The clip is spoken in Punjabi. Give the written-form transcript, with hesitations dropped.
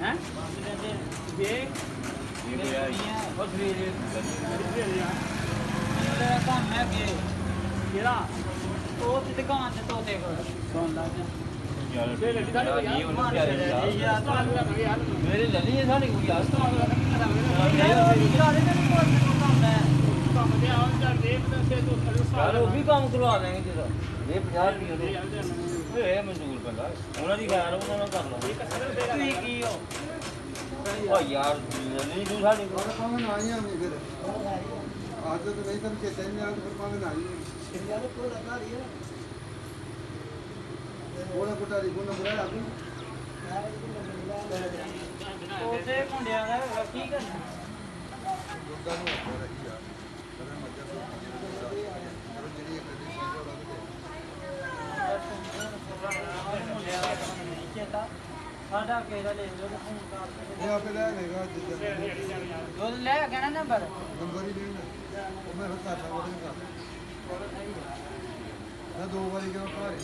ਹੈ ਇਹ ਉਹ ਸਵੇਰੇ ਮੇਰਾ ਕੰਮ ਹੈ ਕਿ ਜਿਹੜਾ ਉਹ ਤੇ ਦੁਕਾਨ ਤੇ ਤੋਤੇ ਕੋਲ ਸੁਣ ਲਾ ਯਾਰ ਇਹ ਉਹਨੂੰ ਪਿਆਰੇ ਯਾਰ ਮੇਰੇ ਲੱਲੀ ਹੈ ਸਾਡੀ ਕੋਈ ਯਾਰ ਉਹ ਵੀ ਕੰਮ ਕਰਵਾ ਦੇਣਗੇ ਜਿਹੜਾ ਇਹ 50 ਰੁਪਏ ਇਹ ਮਨਜ਼ੂਰ ਬੰਦਾ ਉਹਨਾਂ ਦੀ ਗਾਇਰ ਉਹਨਾਂ ਨਾਲ ਕਰ ਲਓ ਤੁਸੀਂ ਕੀ ਹੋ ਉਹ ਯਾਰ ਨਹੀਂ ਤੂੰ ਸਾਡੇ ਕੋਲ ਭਾਵੇਂ ਨਾ ਹੀ ਆਵੀਂ ਫਿਰ ਆਦਤ ਨਹੀਂ ਤਾਂ ਚੇਤੇ ਨਹੀਂ ਆਉਂਦਾ ਫਿਰ ਭਾਵੇਂ ਨਾ ਹੀ ਯਾਰ ਕੋਲ ਲਗਾ ਰਹੀ ਹੈ ਕੋਲ ਕੋਟਾਰੀ ਕੋਲ ਨੰਬਰ ਹੈ ਆਪਣੀ ਉਹਦੇ ਮੁੰਡਿਆਂ ਦਾ ਕੀ ਕਰਨਾ ਲੋਕਾਂ ਨੂੰ ਹੁੰਦਾ ਰਹੀ ਯਾਰ ਕਦੇ ਮੱਜਾ ਤੋਂ ਜਿਹੜੀ ਇੱਕ ਦੀ ਸਾਡਾ ਕਿਹਦਾ ਲੈ ਲੋ ਫੋਨ ਕਰ ਇਹ ਆਪੇ ਲੈ ਲੈਗਾ ਉਹ ਲੈ ਗਿਆ ਨਾ ਨੰਬਰ ਨੰਬਰ ਹੀ ਨਹੀਂ ਉਹ ਮੈਂ ਫਿਰ ਕਰਦਾ ਉਹਦੇ ਨਾਲ ਮੈਂ 2 ਵਾਰੀ ਕਿਉਂ ਘਰ ਹੀ